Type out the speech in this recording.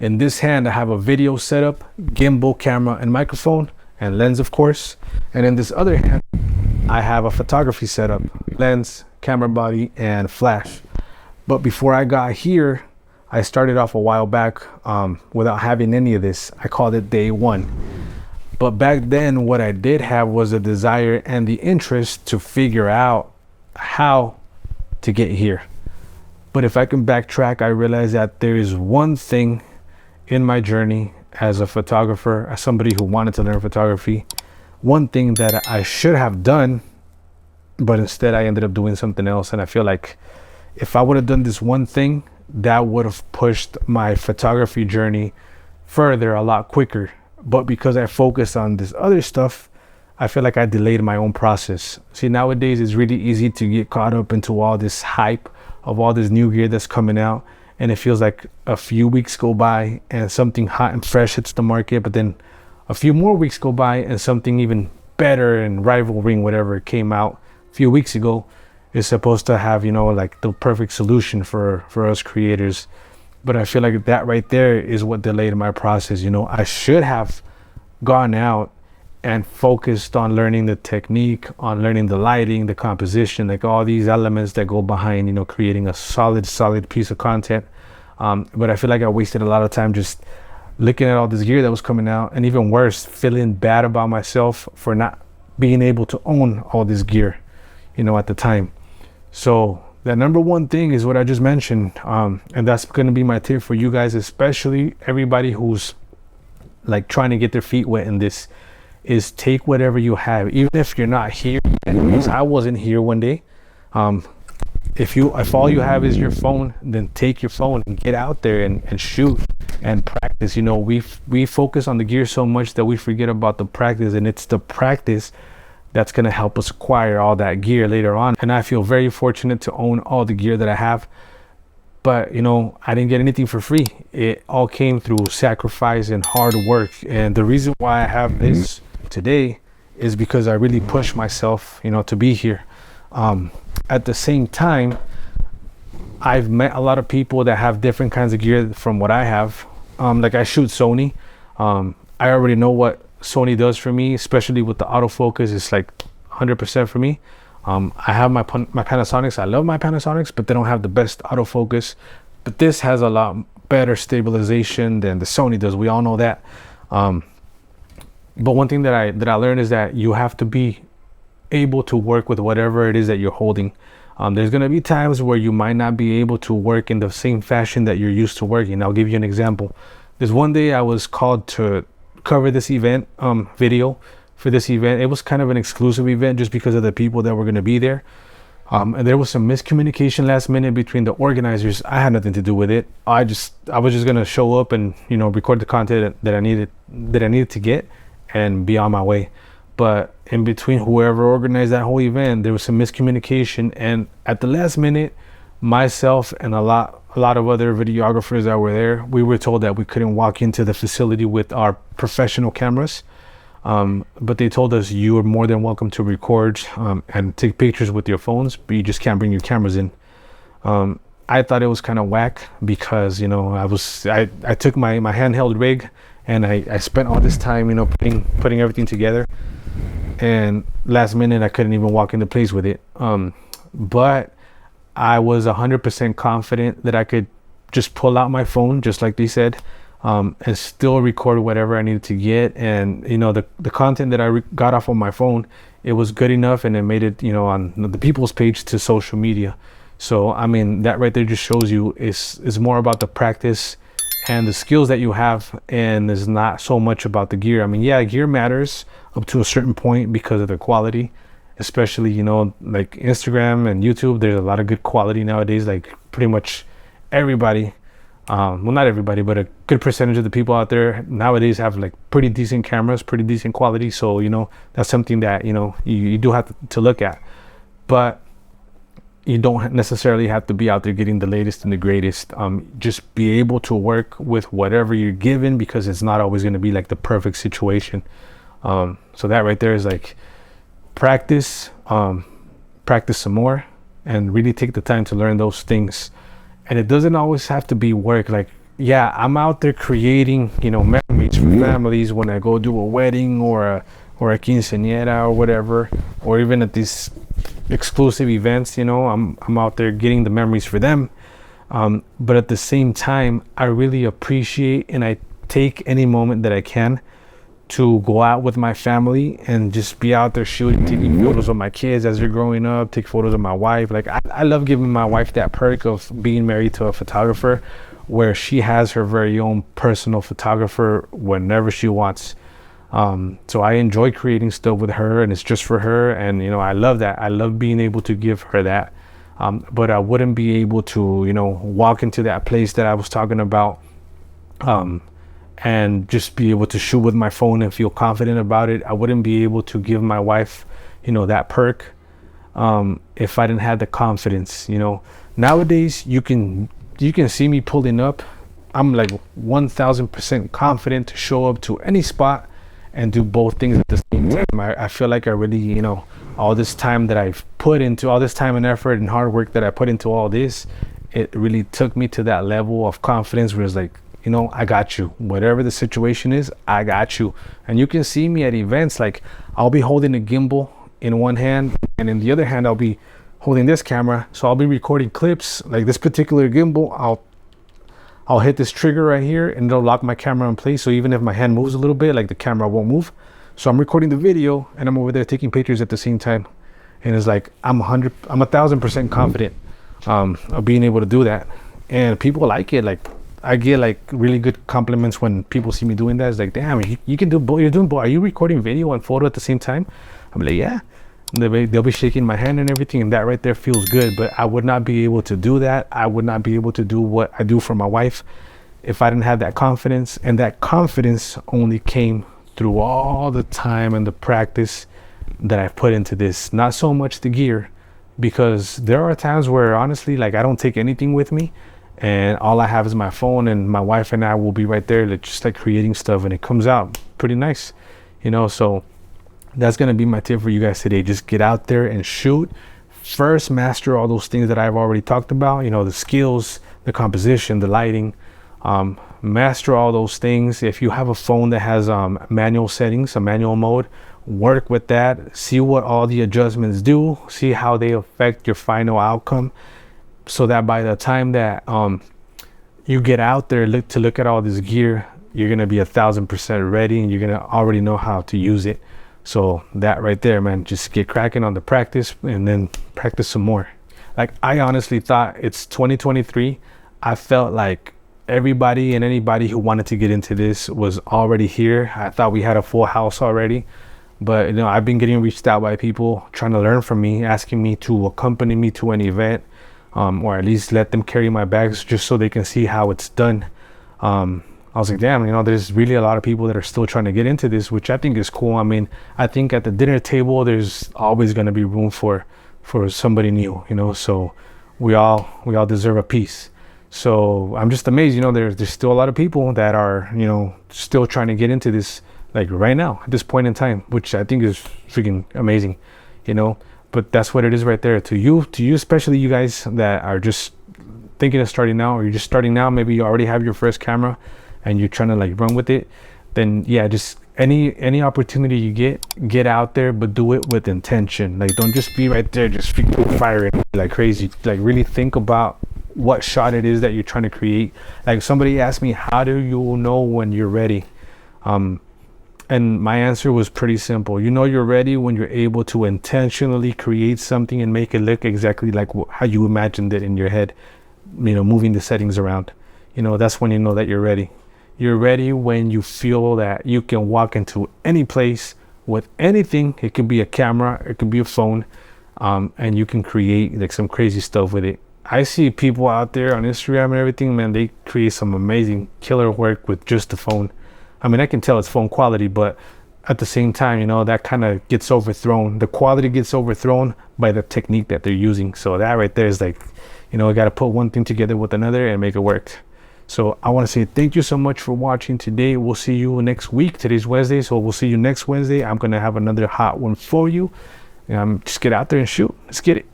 In this hand, I have a video setup, gimbal, camera, and microphone, and lens, of course. And in this other hand, I have a photography setup, lens, camera body, and flash. But before I got here, I started off a while back without having any of this. I called it day one. But back then, what I did have was a desire and the interest to figure out how to get here. But if I can backtrack, I realized that there is one thing in my journey as a photographer, as somebody who wanted to learn photography, one thing that I should have done, but instead I ended up doing something else. And I feel like if I would have done this one thing, that would have pushed my photography journey further a lot quicker. But because I focused on this other stuff, I feel like I delayed my own process. See, nowadays it's really easy to get caught up into all this hype of all this new gear that's coming out, and it feels like a few weeks go by and something hot and fresh hits the market, but then a few more weeks go by and something even better and rivaling whatever came out a few weeks ago is supposed to have, you know, like the perfect solution for us creators. But I feel like that right there is what delayed my process. You know, I should have gone out and focused on learning the technique, on learning the lighting, the composition, like all these elements that go behind, you know, creating a solid piece of content. But I feel like I wasted a lot of time just looking at all this gear that was coming out, and even worse, feeling bad about myself for not being able to own all this gear, you know, at the time. So that number one thing is what I just mentioned. And that's going to be my tip for you guys, especially everybody who's like trying to get their feet wet in this, is take whatever you have, even if you're not here yet, because I wasn't here one day. If all you have is your phone, then take your phone and get out there and shoot and practice. You know, we focus on the gear so much that we forget about the practice, and it's the practice that's going to help us acquire all that gear later on. And I feel very fortunate to own all the gear that I have. But, you know, I didn't get anything for free. It all came through sacrifice and hard work. And the reason why I have this today is because I really pushed myself, you know, to be here. At the same time, I've met a lot of people that have different kinds of gear from what I have. Like I shoot Sony. I already know what Sony does for me, especially with the autofocus. It's like 100% for me. I have my Panasonics. I love my Panasonics, but they don't have the best autofocus. But this has a lot better stabilization than the Sony does. We all know that. But one thing that I learned is that you have to be able to work with whatever it is that you're holding. There's going to be times where you might not be able to work in the same fashion that you're used to working. I'll give you an example. There's one day I was called to cover this event, video for this event. It was kind of an exclusive event just because of the people that were going to be there. And there was some miscommunication last minute between the organizers. I had nothing to do with it. I was just going to show up and, you know, record the content that I needed to get and be on my way. But in between whoever organized that whole event, there was some miscommunication, and at the last minute, myself and a lot of other videographers that were there, we were told that we couldn't walk into the facility with our professional cameras. But they told us you are more than welcome to record and take pictures with your phones, but you just can't bring your cameras in. I thought it was kind of whack because, you know, I took my handheld rig and I spent all this time, you know, putting everything together, and last minute I couldn't even walk into place with it. But I was 100% confident that I could just pull out my phone, just like they said, and still record whatever I needed to get. And, you know, the content that I got off of my phone, it was good enough, and it made it, you know, on the people's page to social media. So, I mean, that right there just shows you is more about the practice and the skills that you have, and is not so much about the gear. I mean, yeah, gear matters up to a certain point because of the quality, especially, you know, like Instagram and YouTube. There's a lot of good quality nowadays. Like pretty much everybody, well, not everybody, but a good percentage of the people out there nowadays have like pretty decent cameras, pretty decent quality. So, you know, that's something that, you know, you do have to look at. But you don't necessarily have to be out there getting the latest and the greatest. Just be able to work with whatever you're given, because it's not always going to be like the perfect situation. So that right there is like practice some more, and really take the time to learn those things. And it doesn't always have to be work. Like, yeah, I'm out there creating, memories for families when I go do a wedding or a quinceañera or whatever, or even at these exclusive events. I'm out there getting the memories for them. But at the same time, I really appreciate and I take any moment that I can to go out with my family and just be out there shooting, taking photos of my kids as they're growing up, take photos of my wife. Like I love giving my wife that perk of being married to a photographer, where she has her very own personal photographer whenever she wants. So I enjoy creating stuff with her, and it's just for her. And I love that. I love being able to give her that. But I wouldn't be able to, walk into that place that I was talking about, and just be able to shoot with my phone and feel confident about it. I wouldn't be able to give my wife, that perk, if I didn't have the confidence. Nowadays you can see me pulling up. I'm like 1000% confident to show up to any spot and do both things at the same time. I feel like I really, all this time that I've put into all this time and effort and hard work that I put into all this, it really took me to that level of confidence where it's like, I got you. Whatever the situation is, I got you. And you can see me at events, like I'll be holding a gimbal in one hand, and in the other hand, I'll be holding this camera. So I'll be recording clips. Like this particular gimbal, I'll hit this trigger right here and it'll lock my camera in place. So even if my hand moves a little bit, like the camera won't move. So I'm recording the video and I'm over there taking pictures at the same time. And it's like, I'm 1000% confident of being able to do that. And people like it. Like I get like really good compliments when people see me doing that. It's like, damn, you can do both. You're doing both. Are you recording video and photo at the same time? I'm like, yeah. They'll be shaking my hand and everything, and that right there feels good. But I would not be able to do that. I would not be able to do what I do for my wife if I didn't have that confidence. And that confidence only came through all the time and the practice that I've put into this. Not so much the gear, because there are times where honestly, like I don't take anything with me, and all I have is my phone, and my wife and I will be right there, like, just like creating stuff, and it comes out pretty nice, so that's going to be my tip for you guys today. Just get out there and shoot. First, master all those things that I've already talked about, the skills, the composition, the lighting. Master all those things. If you have a phone that has manual settings, a manual mode, work with that. See what all the adjustments do. See how they affect your final outcome, so that by the time that you get out there to look at all this gear, you're going to be 1000% ready, and you're going to already know how to use it. So that right there, man, just get cracking on the practice and then practice some more. Like I honestly thought it's 2023. I felt like everybody and anybody who wanted to get into this was already here. I thought we had a full house already, but I've been getting reached out by people trying to learn from me, asking me to accompany me to an event, or at least let them carry my bags just so they can see how it's done. I was like, damn, there's really a lot of people that are still trying to get into this, which I think is cool. I mean, I think at the dinner table, there's always going to be room for somebody new, so we all deserve a piece. So I'm just amazed, there's still a lot of people that are, still trying to get into this, like right now at this point in time, which I think is freaking amazing, but that's what it is right there. To you, especially you guys that are just thinking of starting now, or you're just starting now, maybe you already have your first camera and you're trying to like run with it, then yeah, just any opportunity you get out there, but do it with intention. Like don't just be right there just freaking firing like crazy. Like really think about what shot it is that you're trying to create. Like somebody asked me, how do you know when you're ready? And my answer was pretty simple. You're ready when you're able to intentionally create something and make it look exactly like how you imagined it in your head, moving the settings around. That's when you know that you're ready. You're ready when you feel that you can walk into any place with anything. It could be a camera, it could be a phone, and you can create like some crazy stuff with it. I see people out there on Instagram and everything, man, they create some amazing killer work with just the phone. I mean, I can tell it's phone quality, but at the same time, that kind of gets overthrown. The quality gets overthrown by the technique that they're using. So that right there is like, I got to put one thing together with another and make it work. So I want to say thank you so much for watching today. We'll see you next week. Today's Wednesday, so we'll see you next Wednesday. I'm going to have another hot one for you. Just get out there and shoot. Let's get it.